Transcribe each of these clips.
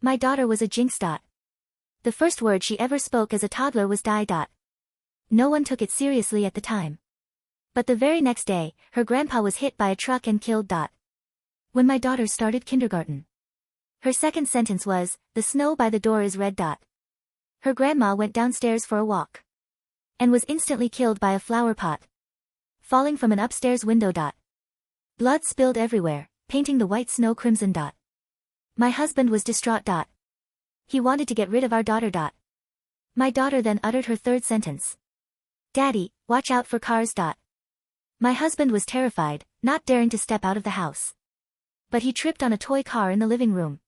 My daughter was a jinx. The first word she ever spoke as a toddler was die. No one took it seriously at the time. But the very next day, her grandpa was hit by a truck and killed. When my daughter started kindergarten, her second sentence was, "The snow by the door is red." Her grandma went downstairs for a walk and was instantly killed by a flower pot falling from an upstairs window. Blood spilled everywhere, painting the white snow crimson. My husband was distraught. He wanted to get rid of our daughter. My daughter then uttered her third sentence. "Daddy, watch out for cars." My husband was terrified, not daring to step out of the house. But he tripped on a toy car in the living room,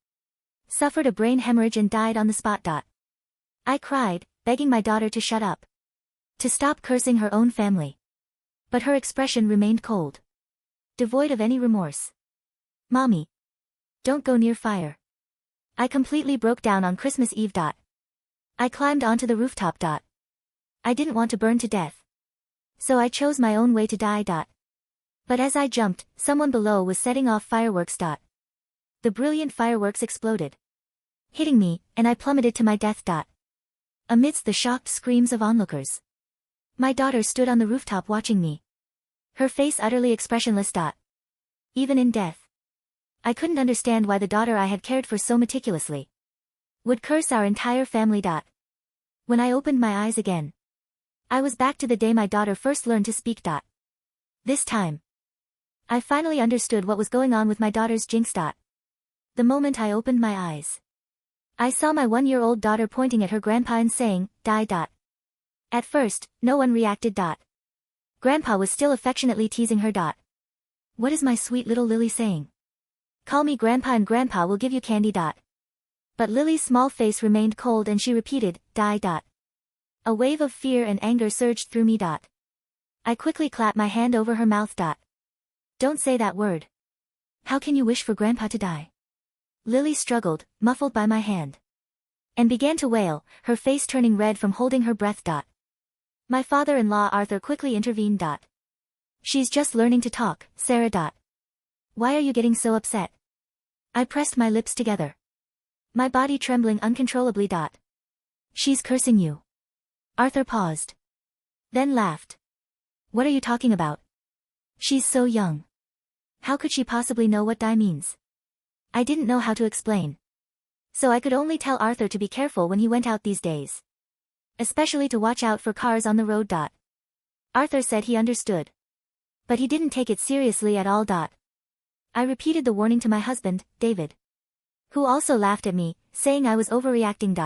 suffered a brain hemorrhage and died on the spot. I cried, begging my daughter to shut up, to stop cursing her own family. But her expression remained cold, devoid of any remorse. "Mommy, don't go near fire." I completely broke down on Christmas Eve. I climbed onto the rooftop. I didn't want to burn to death, so I chose my own way to die. But as I jumped, someone below was setting off fireworks. The brilliant fireworks exploded, hitting me, and I plummeted to my death. Amidst the shocked screams of onlookers, my daughter stood on the rooftop watching me, her face utterly expressionless. Even in death, I couldn't understand why the daughter I had cared for so meticulously would curse our entire family. When I opened my eyes again, I was back to the day my daughter first learned to speak. This time, I finally understood what was going on with my daughter's jinx. The moment I opened my eyes, I saw my 1-year-old daughter pointing at her grandpa and saying, "Die." At first, no one reacted. Grandpa was still affectionately teasing her. "What is my sweet little Lily saying? Call me Grandpa and Grandpa will give you candy." But Lily's small face remained cold and she repeated, "Die." A wave of fear and anger surged through me. I quickly clapped my hand over her mouth. "Don't say that word. How can you wish for Grandpa to die?" Lily struggled, muffled by my hand, and began to wail, her face turning red from holding her breath. My father-in-law Arthur quickly intervened. "She's just learning to talk, Sarah. Why are you getting so upset?" I pressed my lips together, my body trembling uncontrollably. "She's cursing you." Arthur paused, then laughed. "What are you talking about? She's so young. How could she possibly know what die means?" I didn't know how to explain, so I could only tell Arthur to be careful when he went out these days, especially to watch out for cars on the road. Arthur said he understood, but he didn't take it seriously at all. I repeated the warning to my husband, David, who also laughed at me, saying I was overreacting.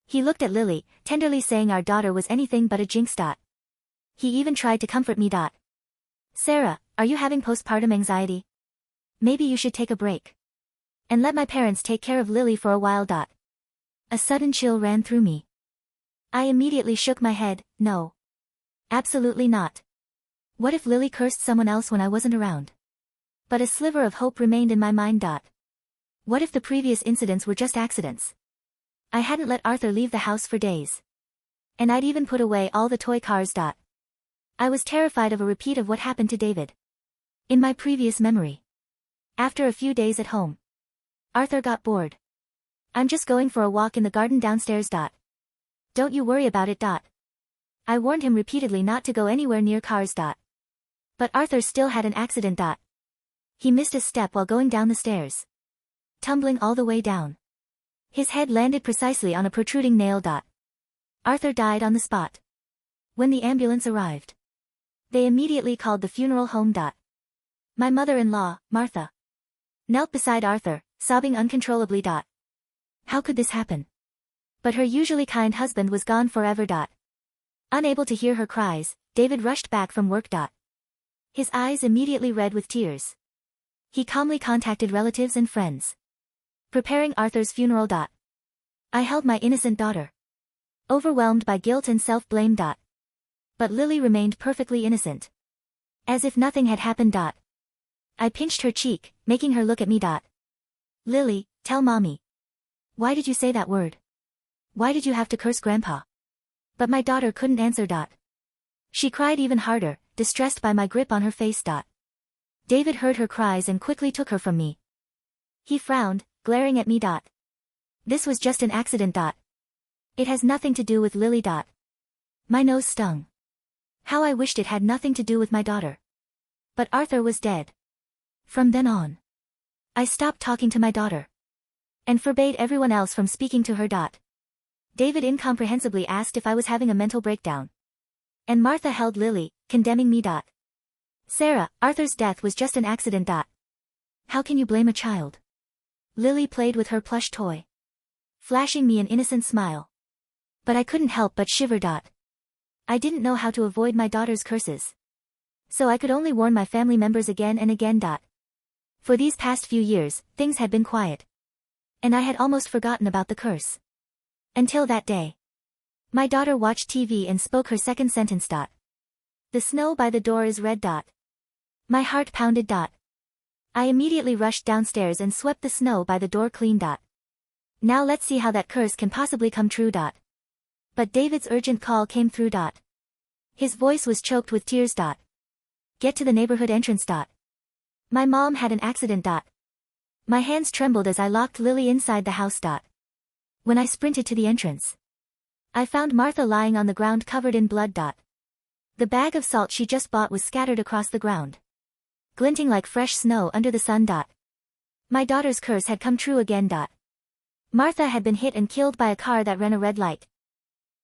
He looked at Lily, tenderly saying our daughter was anything but a jinx. He even tried to comfort me. "Sarah, are you having postpartum anxiety? Maybe you should take a break and let my parents take care of Lily for a while." A sudden chill ran through me. I immediately shook my head, "No. Absolutely not. What if Lily cursed someone else when I wasn't around?" But a sliver of hope remained in my mind. What if the previous incidents were just accidents? I hadn't let Arthur leave the house for days, and I'd even put away all the toy cars. I was terrified of a repeat of what happened to David in my previous memory. After a few days at home, Arthur got bored. "I'm just going for a walk in the garden downstairs. Don't you worry about it." I warned him repeatedly not to go anywhere near cars. But Arthur still had an accident. He missed a step while going down the stairs, tumbling all the way down. His head landed precisely on a protruding nail. Arthur died on the spot. When the ambulance arrived, they immediately called the funeral home. My mother-in-law, Martha, knelt beside Arthur, sobbing uncontrollably. How could this happen? But her usually kind husband was gone forever. Unable to hear her cries, David rushed back from work. His eyes immediately red with tears. He calmly contacted relatives and friends, preparing Arthur's funeral. I held my innocent daughter, overwhelmed by guilt and self-blame. But Lily remained perfectly innocent, as if nothing had happened. I pinched her cheek, making her look at me. "Lily, tell Mommy. Why did you say that word? Why did you have to curse Grandpa?" But my daughter couldn't answer. She cried even harder, distressed by my grip on her face. David heard her cries and quickly took her from me. He frowned, glaring at me. This was just an accident. It has nothing to do with Lily. My nose stung. How I wished it had nothing to do with my daughter. But Arthur was dead. From then on, I stopped talking to my daughter. And forbade everyone else from speaking to her. David incomprehensibly asked if I was having a mental breakdown. And Martha held Lily, condemning me. Sarah, Arthur's death was just an accident. How can you blame a child? Lily played with her plush toy, flashing me an innocent smile. But I couldn't help but shiver. I didn't know how to avoid my daughter's curses. So I could only warn my family members again and again. For these past few years, things had been quiet. And I had almost forgotten about the curse. Until that day. My daughter watched TV and spoke her second sentence. The snow by the door is red. My heart pounded. I immediately rushed downstairs and swept the snow by the door clean. Now let's see how that curse can possibly come true. But David's urgent call came through. His voice was choked with tears. Get to the neighborhood entrance. My mom had an accident. My hands trembled as I locked Lily inside the house. When I sprinted to the entrance, I found Martha lying on the ground covered in blood. The bag of salt she just bought was scattered across the ground, glinting like fresh snow under the sun. My daughter's curse had come true again. Martha had been hit and killed by a car that ran a red light.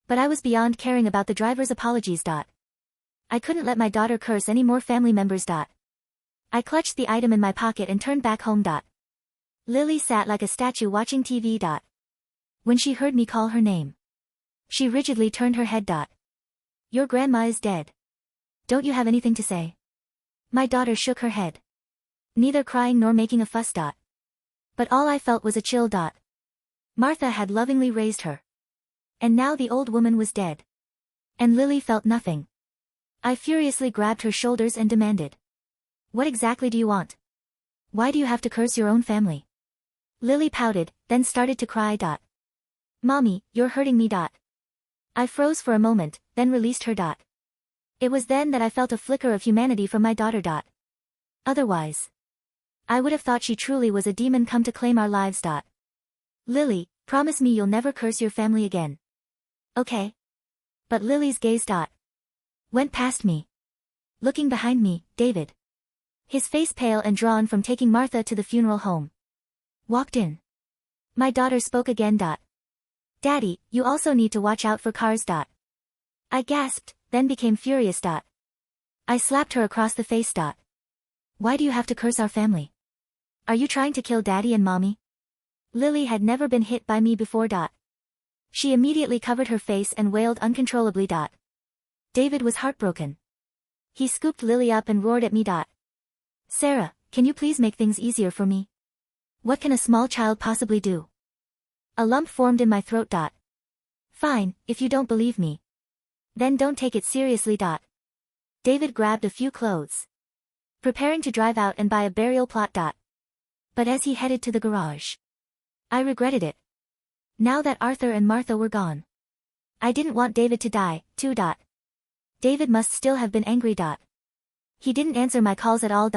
But I was beyond caring about the driver's apologies. I couldn't let my daughter curse any more family members. I clutched the item in my pocket and turned back home. Lily sat like a statue watching TV. When she heard me call her name, she rigidly turned her head. Your grandma is dead. Don't you have anything to say? My daughter shook her head, neither crying nor making a fuss. But all I felt was a chill. Martha had lovingly raised her. And now the old woman was dead. And Lily felt nothing. I furiously grabbed her shoulders and demanded. What exactly do you want? Why do you have to curse your own family? Lily pouted, then started to cry. Mommy, you're hurting me. I froze for a moment, then released her. It was then that I felt a flicker of humanity from my daughter. Otherwise, I would have thought she truly was a demon come to claim our lives. Lily, promise me you'll never curse your family again. Okay. But Lily's gaze went past me. Looking behind me, David, his face pale and drawn from taking Martha to the funeral home, walked in. My daughter spoke again. Daddy, you also need to watch out for cars. I gasped, then became furious. I slapped her across the face. Why do you have to curse our family? Are you trying to kill Daddy and Mommy? Lily had never been hit by me before. She immediately covered her face and wailed uncontrollably. David was heartbroken. He scooped Lily up and roared at me. Sarah, can you please make things easier for me? What can a small child possibly do? A lump formed in my throat. Fine, if you don't believe me. Then don't take it seriously. David grabbed a few clothes, preparing to drive out and buy a burial plot. But as he headed to the garage, I regretted it. Now that Arthur and Martha were gone, I didn't want David to die, too. David must still have been angry. He didn't answer my calls at all.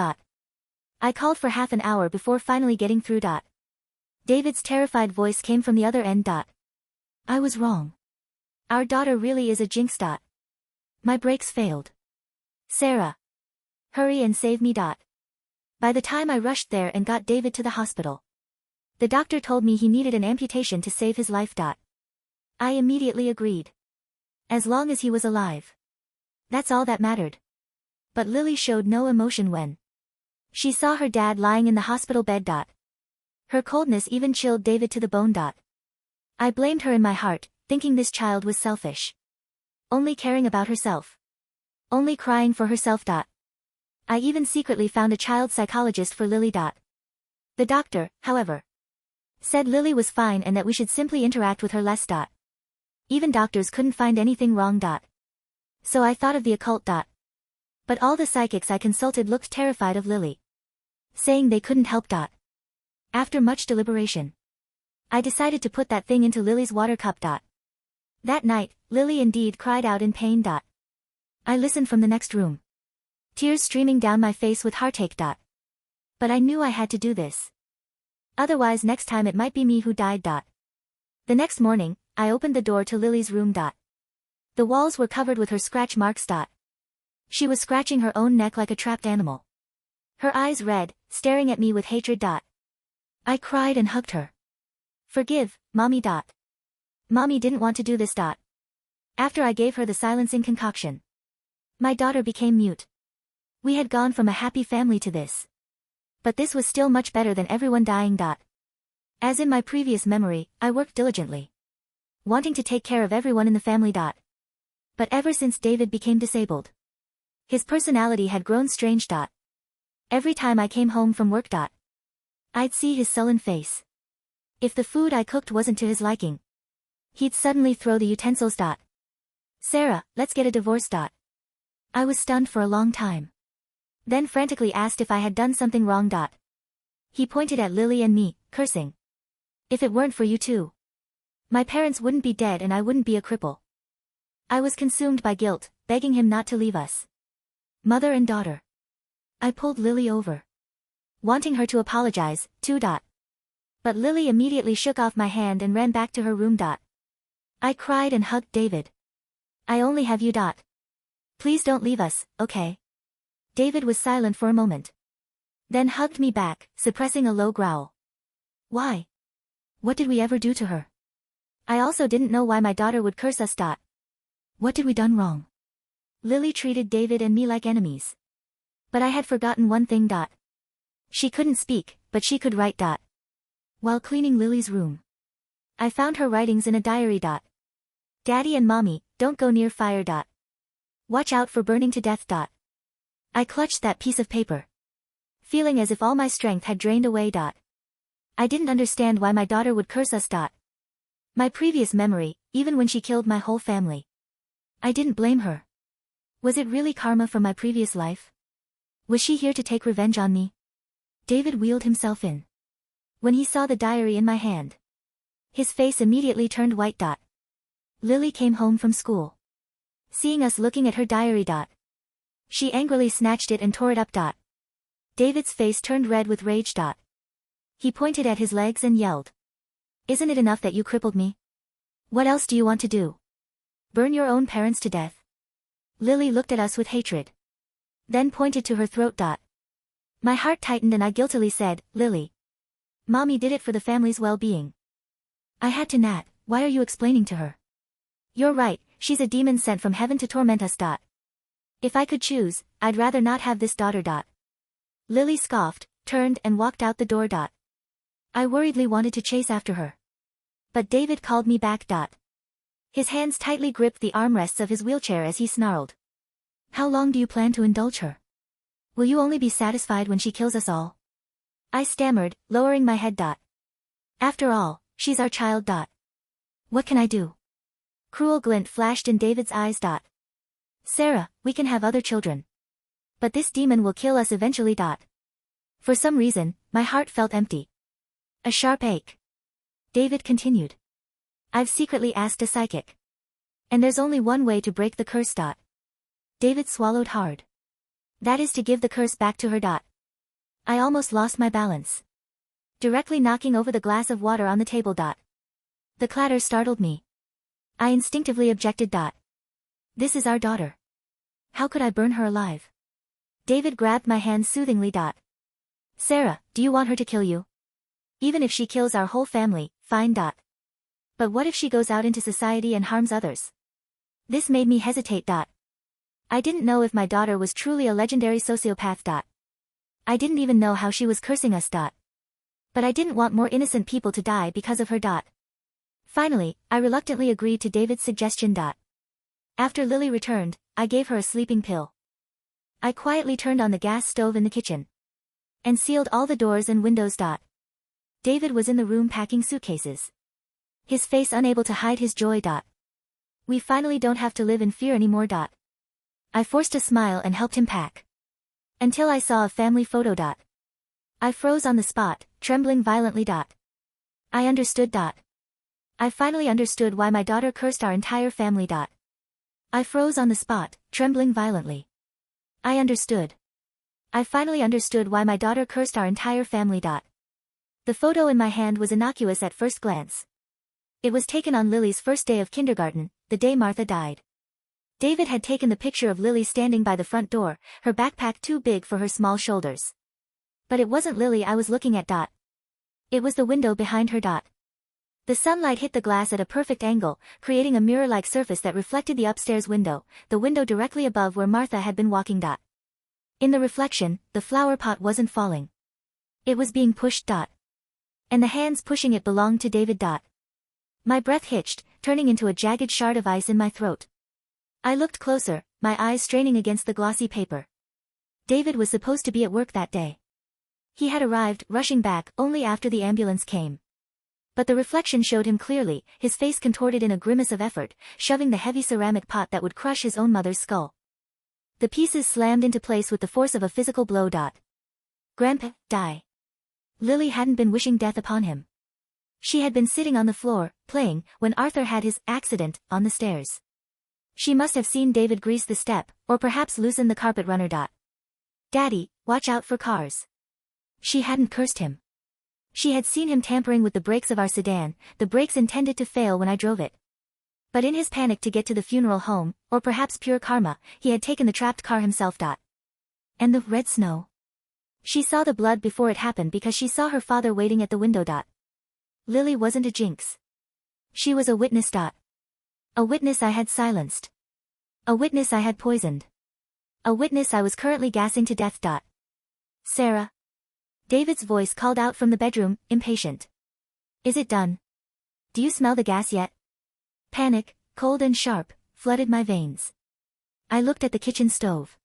I called for half an hour before finally getting through. David's terrified voice came from the other end. I was wrong. Our daughter really is a jinx. My brakes failed. Sarah, hurry and save me. By the time I rushed there and got David to the hospital, the doctor told me he needed an amputation to save his life. I immediately agreed. As long as he was alive. That's all that mattered. But Lily showed no emotion when she saw her dad lying in the hospital bed. Her coldness even chilled David to the bone. I blamed her in my heart, thinking this child was selfish. Only caring about herself. Only crying for herself. I even secretly found a child psychologist for Lily. The doctor, however, said Lily was fine and that we should simply interact with her less. Even doctors couldn't find anything wrong. So I thought of the occult. But all the psychics I consulted looked terrified of Lily, saying they couldn't help. After much deliberation, I decided to put that thing into Lily's water cup. That night, Lily indeed cried out in pain. I listened from the next room, tears streaming down my face with heartache. But I knew I had to do this. Otherwise next time it might be me who died. The next morning, I opened the door to Lily's room. The walls were covered with her scratch marks. She was scratching her own neck like a trapped animal. Her eyes red, staring at me with hatred. I cried and hugged her. Forgive, Mommy. Mommy didn't want to do this. After I gave her the silencing concoction, my daughter became mute. We had gone from a happy family to this. But this was still much better than everyone dying. As in my previous memory, I worked diligently, wanting to take care of everyone in the family. But ever since David became disabled, his personality had grown strange. Every time I came home from work, I'd see his sullen face. If the food I cooked wasn't to his liking, he'd suddenly throw the utensils. Sarah, let's get a divorce. I was stunned for a long time. Then frantically asked if I had done something wrong. He pointed at Lily and me, cursing. If it weren't for you two, my parents wouldn't be dead and I wouldn't be a cripple. I was consumed by guilt, begging him not to leave us. Mother and daughter. I pulled Lily over, wanting her to apologize, too. But Lily immediately shook off my hand and ran back to her room. I cried and hugged David. I only have you. Please don't leave us, okay? David was silent for a moment, then hugged me back, suppressing a low growl. Why? What did we ever do to her? I also didn't know why my daughter would curse us. What did we done wrong? Lily treated David and me like enemies. But I had forgotten one thing. She couldn't speak, but she could write. While cleaning Lily's room, I found her writings in a diary. Daddy and Mommy, don't go near fire. Watch out for burning to death. I clutched that piece of paper, feeling as if all my strength had drained away. I didn't understand why my daughter would curse us. My previous memory, even when she killed my whole family, I didn't blame her. Was it really karma from my previous life? Was she here to take revenge on me? David wheeled himself in. When he saw the diary in my hand, his face immediately turned white. Lily came home from school, seeing us looking at her diary. She angrily snatched it and tore it up. David's face turned red with rage. He pointed at his legs and yelled. Isn't it enough that you crippled me? What else do you want to do? Burn your own parents to death? Lily looked at us with hatred, then pointed to her throat. My heart tightened and I guiltily said, Lily, Mommy did it for the family's well-being. I had to. Nat, why are you explaining to her? You're right, she's a demon sent from heaven to torment us. If I could choose, I'd rather not have this daughter. Lily scoffed, turned and walked out the door. I worriedly wanted to chase after her, but David called me back. His hands tightly gripped the armrests of his wheelchair as he snarled. How long do you plan to indulge her? Will you only be satisfied when she kills us all? I stammered, lowering my head. After all, she's our child. What can I do? Cruel glint flashed in David's eyes. Sarah, we can have other children, but this demon will kill us eventually. For some reason, my heart felt empty. A sharp ache. David continued. I've secretly asked a psychic, and there's only one way to break the curse. David swallowed hard. That is to give the curse back to her. I almost lost my balance, directly knocking over the glass of water on the table. The clatter startled me. I instinctively objected. This is our daughter. How could I burn her alive? David grabbed my hand soothingly. Sarah, do you want her to kill you? Even if she kills our whole family, fine. But what if she goes out into society and harms others? This made me hesitate. I didn't know if my daughter was truly a legendary sociopath. I didn't even know how she was cursing us. But I didn't want more innocent people to die because of her. Finally, I reluctantly agreed to David's suggestion. After Lily returned, I gave her a sleeping pill. I quietly turned on the gas stove in the kitchen and sealed all the doors and windows. David was in the room packing suitcases, his face unable to hide his joy. We finally don't have to live in fear anymore. I forced a smile and helped him pack, until I saw a family photo. I froze on the spot, trembling violently. I understood. I finally understood why my daughter cursed our entire family. I froze on the spot, trembling violently. I understood. I finally understood why my daughter cursed our entire family. The photo in my hand was innocuous at first glance, It was taken on Lily's first day of kindergarten, the day Martha died. David had taken the picture of Lily standing by the front door, her backpack too big for her small shoulders. But it wasn't Lily I was looking at. It was the window behind her. The sunlight hit the glass at a perfect angle, creating a mirror-like surface that reflected the upstairs window, the window directly above where Martha had been walking. In the reflection, the flower pot wasn't falling. It was being pushed. And the hands pushing it belonged to David. My breath hitched, turning into a jagged shard of ice in my throat. I looked closer, my eyes straining against the glossy paper. David was supposed to be at work that day. He had arrived, rushing back, only after the ambulance came. But the reflection showed him clearly, his face contorted in a grimace of effort, shoving the heavy ceramic pot that would crush his own mother's skull. The pieces slammed into place with the force of a physical blow. Grandpa, die. Lily hadn't been wishing death upon him. She had been sitting on the floor, playing, when Arthur had his accident on the stairs. She must have seen David grease the step, or perhaps loosen the carpet runner. Daddy, watch out for cars. She hadn't cursed him. She had seen him tampering with the brakes of our sedan, the brakes intended to fail when I drove it. But in his panic to get to the funeral home, or perhaps pure karma, he had taken the trapped car himself. And the red snow. She saw the blood before it happened because she saw her father waiting at the window. Lily wasn't a jinx. She was a witness. A witness I had silenced. A witness I had poisoned. A witness I was currently gassing to death. Sarah. David's voice called out from the bedroom, impatient. Is it done? Do you smell the gas yet? Panic, cold and sharp, flooded my veins. I looked at the kitchen stove.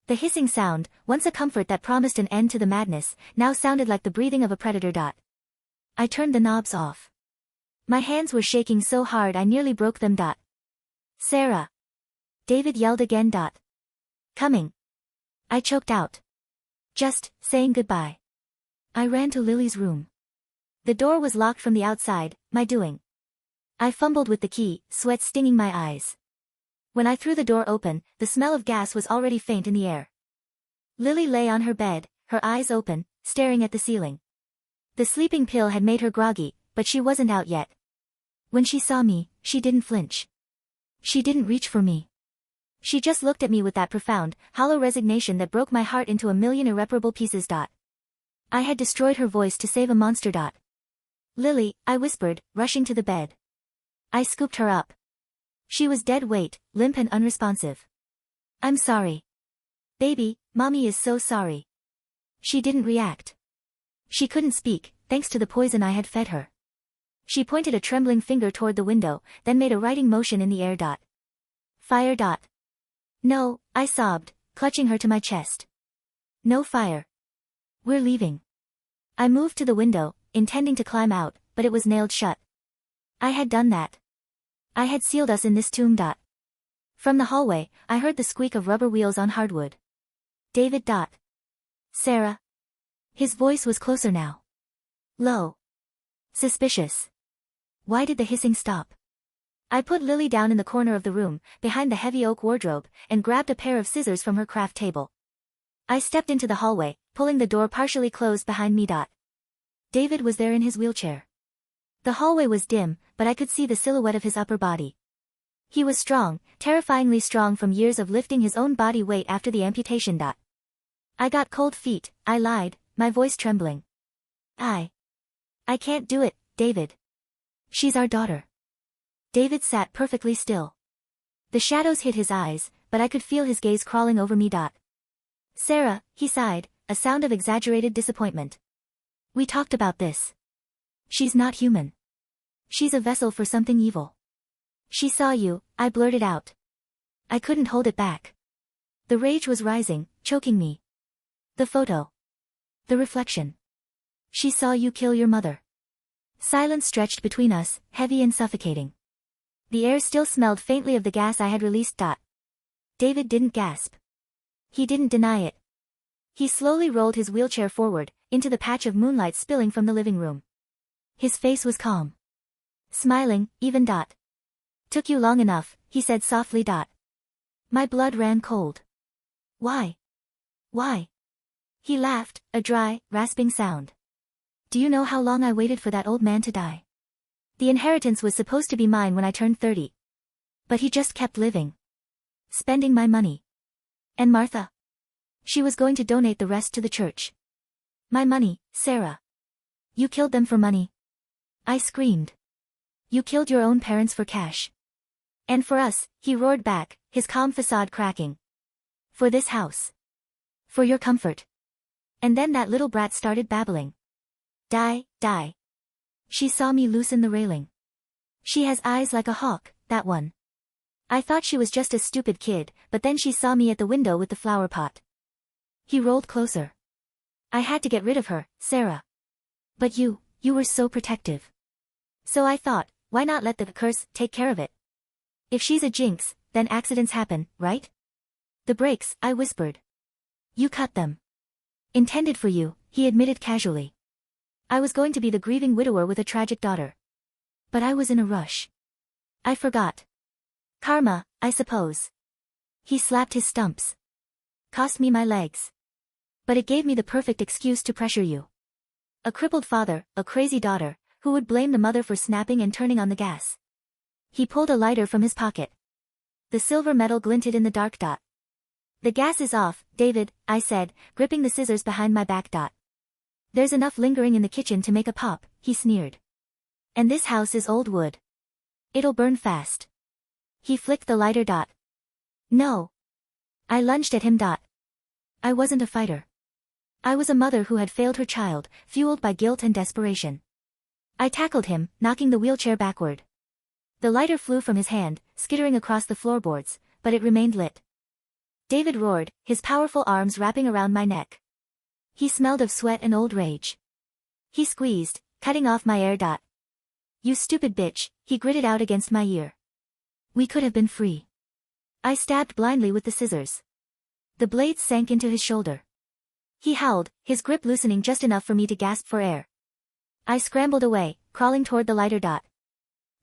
The hissing sound, once a comfort that promised an end to the madness, now sounded like the breathing of a predator. I turned the knobs off. My hands were shaking so hard I nearly broke them. Sarah. David yelled again. Coming. I choked out. Just saying goodbye. I ran to Lily's room. The door was locked from the outside, my doing. I fumbled with the key, sweat stinging my eyes. When I threw the door open, the smell of gas was already faint in the air. Lily lay on her bed, her eyes open, staring at the ceiling. The sleeping pill had made her groggy, but she wasn't out yet. When she saw me, she didn't flinch. She didn't reach for me. She just looked at me with that profound, hollow resignation that broke my heart into a million irreparable pieces. I had destroyed her voice to save a monster. Lily, I whispered, rushing to the bed. I scooped her up. She was dead weight, limp and unresponsive. I'm sorry. Baby, Mommy is so sorry. She didn't react. She couldn't speak, thanks to the poison I had fed her. She pointed a trembling finger toward the window, then made a writing motion in the air. Fire. No, I sobbed, clutching her to my chest. No fire. We're leaving. I moved to the window, intending to climb out, but it was nailed shut. I had done that. I had sealed us in this tomb. From the hallway, I heard the squeak of rubber wheels on hardwood. David. Sarah. His voice was closer now. Low. Suspicious. Why did the hissing stop? I put Lily down in the corner of the room, behind the heavy oak wardrobe, and grabbed a pair of scissors from her craft table. I stepped into the hallway, pulling the door partially closed behind me. David was there in his wheelchair. The hallway was dim, but I could see the silhouette of his upper body. He was strong, terrifyingly strong from years of lifting his own body weight after the amputation. I got cold feet, I lied, my voice trembling. I can't do it, David. She's our daughter. David sat perfectly still. The shadows hid his eyes, but I could feel his gaze crawling over me. Sarah, he sighed, a sound of exaggerated disappointment. We talked about this. She's not human. She's a vessel for something evil. She saw you, I blurted out. I couldn't hold it back. The rage was rising, choking me. The photo. The reflection. She saw you kill your mother. Silence stretched between us, heavy and suffocating. The air still smelled faintly of the gas I had released. David didn't gasp. He didn't deny it. He slowly rolled his wheelchair forward, into the patch of moonlight spilling from the living room. His face was calm. Smiling, even. Took you long enough, he said softly. My blood ran cold. Why? Why? He laughed, a dry, rasping sound. Do you know how long I waited for that old man to die? The inheritance was supposed to be mine when I turned 30. But he just kept living. Spending my money. And Martha? She was going to donate the rest to the church. My money, Sarah. You killed them for money. I screamed. You killed your own parents for cash. And for us, he roared back, his calm facade cracking. For this house. For your comfort. And then that little brat started babbling. Die. She saw me loosen the railing. She has eyes like a hawk, that one. I thought she was just a stupid kid, but then she saw me at the window with the flower pot. He rolled closer. I had to get rid of her, Sarah. But you were so protective. So I thought, why not let the curse take care of it? If she's a jinx, then accidents happen, right? The brakes, I whispered. You cut them. Intended for you, he admitted casually. I was going to be the grieving widower with a tragic daughter. But I was in a rush. I forgot. Karma, I suppose. He slapped his stumps. Cost me my legs. But it gave me the perfect excuse to pressure you. A crippled father, a crazy daughter, who would blame the mother for snapping and turning on the gas? He pulled a lighter from his pocket. The silver metal glinted in the dark. The gas is off, David, I said, gripping the scissors behind my back. There's enough lingering in the kitchen to make a pop, he sneered. And this house is old wood. It'll burn fast. He flicked the lighter. No. I lunged at him. I wasn't a fighter. I was a mother who had failed her child, fueled by guilt and desperation. I tackled him, knocking the wheelchair backward. The lighter flew from his hand, skittering across the floorboards, but it remained lit. David roared, his powerful arms wrapping around my neck. He smelled of sweat and old rage. He squeezed, cutting off my air. You stupid bitch, he gritted out against my ear. We could have been free. I stabbed blindly with the scissors. The blades sank into his shoulder. He howled, his grip loosening just enough for me to gasp for air. I scrambled away, crawling toward the lighter.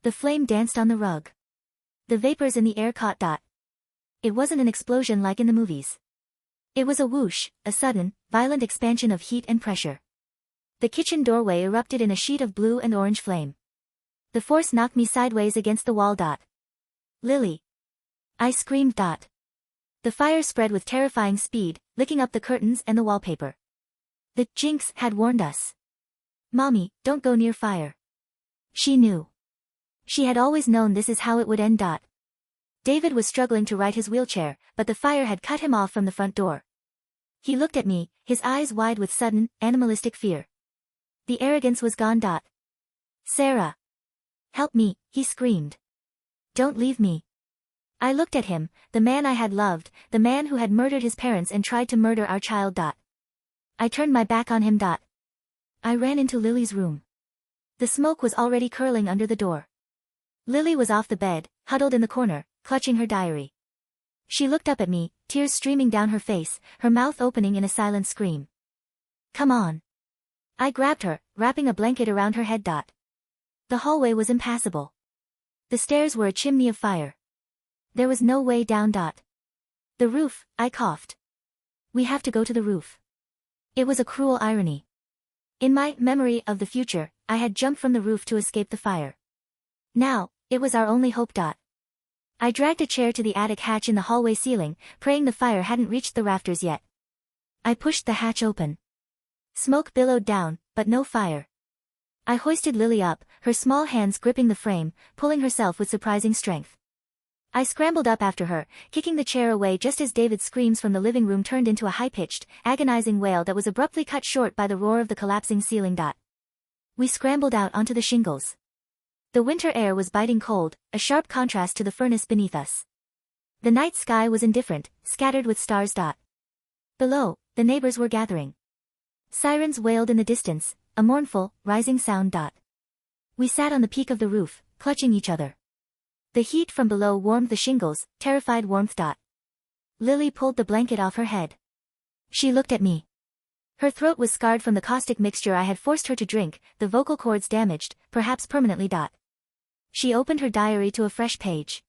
The flame danced on the rug. The vapors in the air caught. It wasn't an explosion like in the movies. It was a whoosh, a sudden, violent expansion of heat and pressure. The kitchen doorway erupted in a sheet of blue and orange flame. The force knocked me sideways against the wall. Lily. I screamed. The fire spread with terrifying speed, licking up the curtains and the wallpaper. The jinx had warned us. Mommy, don't go near fire. She knew. She had always known this is how it would end. David was struggling to right his wheelchair, but the fire had cut him off from the front door. He looked at me, his eyes wide with sudden, animalistic fear. The arrogance was gone. Sarah. Help me, he screamed. Don't leave me. I looked at him, the man I had loved, the man who had murdered his parents and tried to murder our child. I turned my back on him. I ran into Lily's room. The smoke was already curling under the door. Lily was off the bed, huddled in the corner, clutching her diary. She looked up at me, tears streaming down her face, her mouth opening in a silent scream. Come on. I grabbed her, wrapping a blanket around her head. The hallway was impassable. The stairs were a chimney of fire. There was no way down. The roof, I coughed. We have to go to the roof. It was a cruel irony. In my memory of the future, I had jumped from the roof to escape the fire. Now, it was our only hope. I dragged a chair to the attic hatch in the hallway ceiling, praying the fire hadn't reached the rafters yet. I pushed the hatch open. Smoke billowed down, but no fire. I hoisted Lily up, her small hands gripping the frame, pulling herself with surprising strength. I scrambled up after her, kicking the chair away just as David's screams from the living room turned into a high-pitched, agonizing wail that was abruptly cut short by the roar of the collapsing ceiling. We scrambled out onto the shingles. The winter air was biting cold, a sharp contrast to the furnace beneath us. The night sky was indifferent, scattered with stars. Below, the neighbors were gathering. Sirens wailed in the distance, a mournful, rising sound. We sat on the peak of the roof, clutching each other. The heat from below warmed the shingles, terrified warmth. Lily pulled the blanket off her head. She looked at me. Her throat was scarred from the caustic mixture I had forced her to drink, the vocal cords damaged, perhaps permanently. She opened her diary to a fresh page.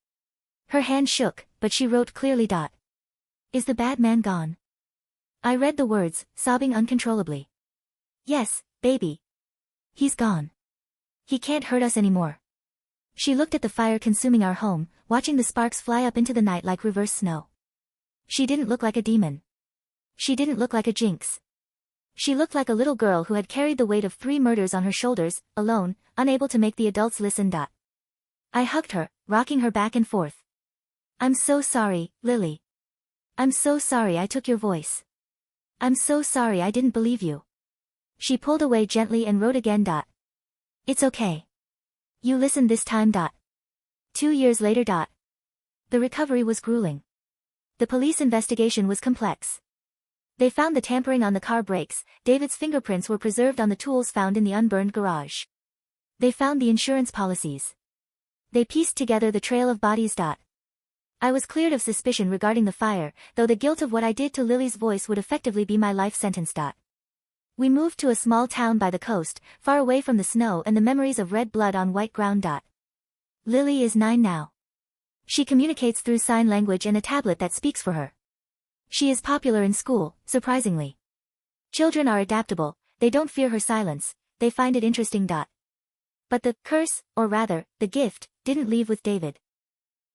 Her hand shook, but she wrote clearly. Is the bad man gone? I read the words, sobbing uncontrollably. Yes, baby. He's gone. He can't hurt us anymore. She looked at the fire consuming our home, watching the sparks fly up into the night like reverse snow. She didn't look like a demon. She didn't look like a jinx. She looked like a little girl who had carried the weight of 3 murders on her shoulders, alone, unable to make the adults listen. I hugged her, rocking her back and forth. I'm so sorry, Lily. I'm so sorry I took your voice. I'm so sorry I didn't believe you. She pulled away gently and wrote again. It's okay. You listened this time. 2 years later. The recovery was grueling. The police investigation was complex. They found the tampering on the car brakes. David's fingerprints were preserved on the tools found in the unburned garage. They found the insurance policies. They pieced together the trail of bodies. I was cleared of suspicion regarding the fire, though the guilt of what I did to Lily's voice would effectively be my life sentence. We moved to a small town by the coast, far away from the snow and the memories of red blood on white ground. Lily is 9 now. She communicates through sign language and a tablet that speaks for her. She is popular in school, surprisingly. Children are adaptable, they don't fear her silence, they find it interesting. But the curse, or rather, the gift, didn't leave with David.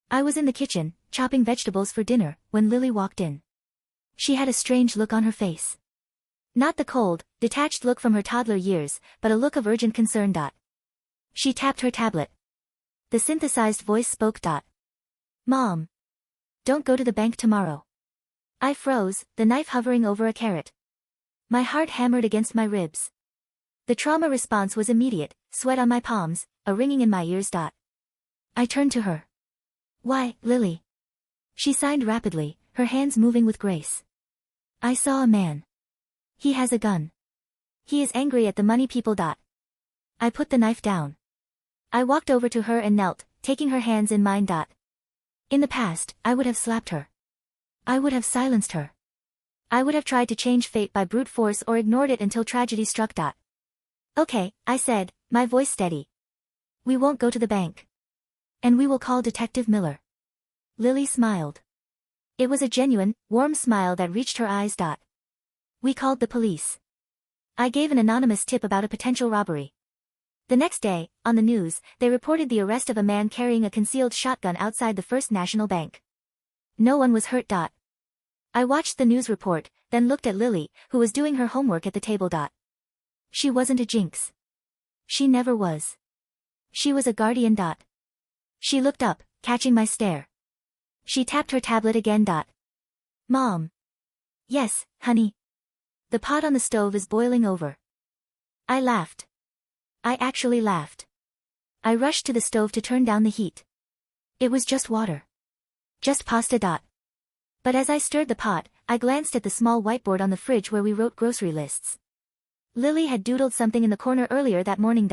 I was in the kitchen, chopping vegetables for dinner, when Lily walked in. She had a strange look on her face. Not the cold, detached look from her toddler years, but a look of urgent concern. She tapped her tablet. The synthesized voice spoke. Mom. Don't go to the bank tomorrow. I froze, the knife hovering over a carrot. My heart hammered against my ribs. The trauma response was immediate, sweat on my palms, a ringing in my ears. I turned to her. Why, Lily? She signed rapidly, her hands moving with grace. I saw a man. He has a gun. He is angry at the money people. I put the knife down. I walked over to her and knelt, taking her hands in mine. In the past, I would have slapped her. I would have silenced her. I would have tried to change fate by brute force or ignored it until tragedy struck. Okay, I said, my voice steady. We won't go to the bank. And we will call Detective Miller. Lily smiled. It was a genuine, warm smile that reached her eyes. We called the police. I gave an anonymous tip about a potential robbery. The next day, on the news, they reported the arrest of a man carrying a concealed shotgun outside the First National Bank. No one was hurt. I watched the news report, then looked at Lily, who was doing her homework at the table. She wasn't a jinx. She never was. She was a guardian. She looked up, catching my stare. She tapped her tablet again. Mom. Yes, honey. The pot on the stove is boiling over. I laughed. I actually laughed. I rushed to the stove to turn down the heat. It was just water. Just pasta. But as I stirred the pot, I glanced at the small whiteboard on the fridge where we wrote grocery lists. Lily had doodled something in the corner earlier that morning.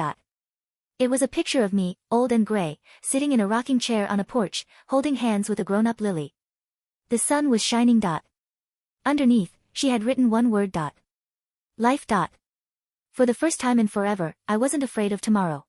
It was a picture of me, old and gray, sitting in a rocking chair on a porch, holding hands with a grown-up Lily. The sun was shining. Underneath, she had written one word. Life. For the first time in forever, I wasn't afraid of tomorrow.